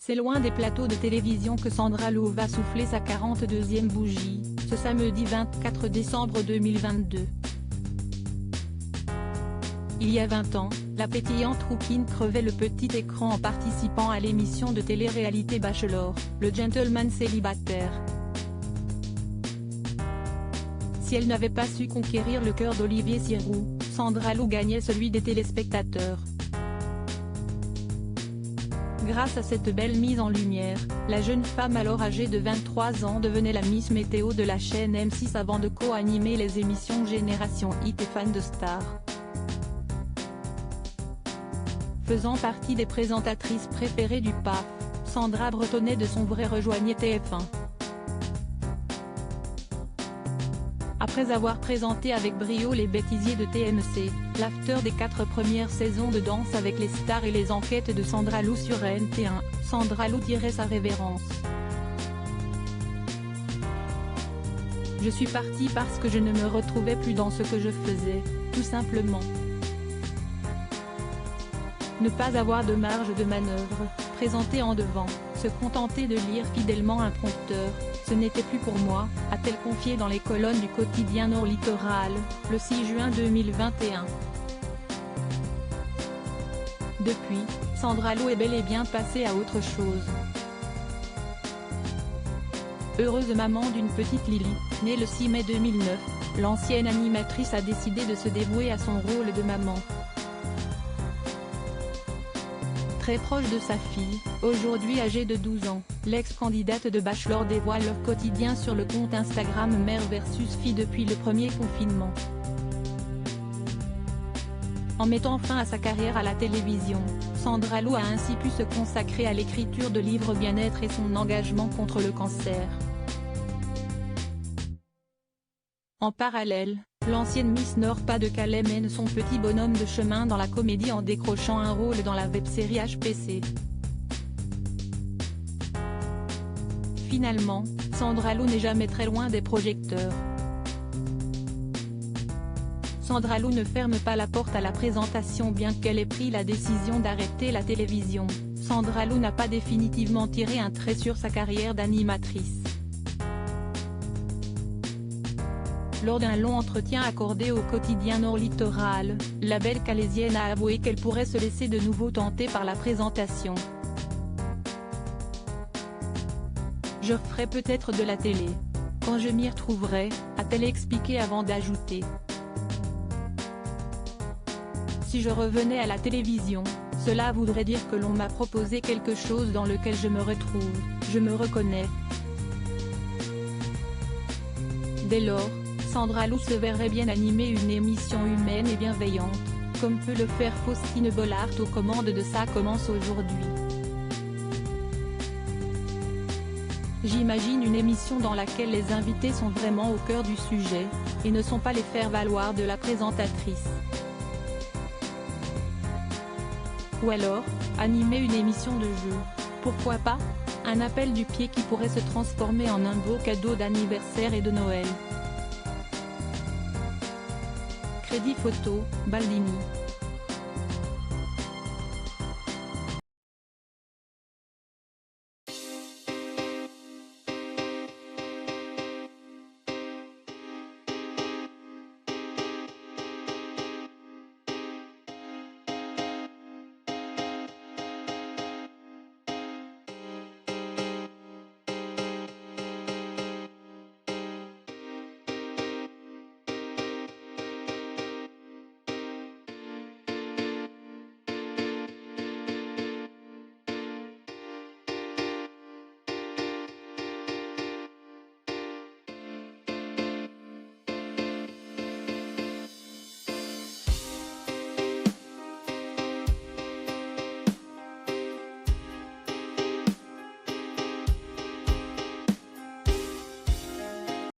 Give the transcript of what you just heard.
C'est loin des plateaux de télévision que Sandra Lô va souffler sa 42e bougie, ce samedi 24 décembre 2022. Il y a 20 ans, la pétillante rouquine crevait le petit écran en participant à l'émission de télé-réalité Bachelor, le gentleman célibataire. Si elle n'avait pas su conquérir le cœur d'Olivier Giroud, Sandra Lô gagnait celui des téléspectateurs. Grâce à cette belle mise en lumière, la jeune femme alors âgée de 23 ans devenait la Miss Météo de la chaîne M6 avant de co-animer les émissions Génération Hit et Fan de Stars. Faisant partie des présentatrices préférées du PAF, Sandra bretonnait de son vrai rejoignait TF1. Après avoir présenté avec brio les bêtisiers de TMC, l'after des 4 premières saisons de Danse avec les stars et les enquêtes de Sandra Lô sur NT1, Sandra Lô tirait sa révérence. Je suis partie parce que je ne me retrouvais plus dans ce que je faisais, tout simplement. Ne pas avoir de marge de manœuvre, présenter en devant, se contenter de lire fidèlement un prompteur, ce n'était plus pour moi, a-t-elle confié dans les colonnes du quotidien Nord Littoral, le 6 juin 2021. Depuis, Sandra Lô est bel et bien passée à autre chose. Heureuse maman d'une petite Lily, née le 6 mai 2009, l'ancienne animatrice a décidé de se dévouer à son rôle de maman. Très proche de sa fille, aujourd'hui âgée de 12 ans, l'ex-candidate de Bachelor dévoile leur quotidien sur le compte Instagram Mère versus Fille depuis le premier confinement. En mettant fin à sa carrière à la télévision, Sandra Lô a ainsi pu se consacrer à l'écriture de livres bien-être et son engagement contre le cancer. En parallèle, l'ancienne Miss Nord-Pas-de-Calais mène son petit bonhomme de chemin dans la comédie en décrochant un rôle dans la web-série HPC. Finalement, Sandra Lô n'est jamais très loin des projecteurs. Sandra Lô ne ferme pas la porte à la présentation bien qu'elle ait pris la décision d'arrêter la télévision. Sandra Lô n'a pas définitivement tiré un trait sur sa carrière d'animatrice. Lors d'un long entretien accordé au quotidien Nord Littoral, la belle calaisienne a avoué qu'elle pourrait se laisser de nouveau tenter par la présentation. Je ferai peut-être de la télé. Quand je m'y retrouverai, a-t-elle expliqué avant d'ajouter. Si je revenais à la télévision, cela voudrait dire que l'on m'a proposé quelque chose dans lequel je me retrouve, je me reconnais. Dès lors, Sandra Lô se verrait bien animer une émission humaine et bienveillante, comme peut le faire Faustine Bollaert aux commandes de Ça commence aujourd'hui. J'imagine une émission dans laquelle les invités sont vraiment au cœur du sujet, et ne sont pas les faire-valoir de la présentatrice. Ou alors, animer une émission de jeu. Pourquoi pas? Un appel du pied qui pourrait se transformer en un beau cadeau d'anniversaire et de Noël. Crédit photo, Baldini.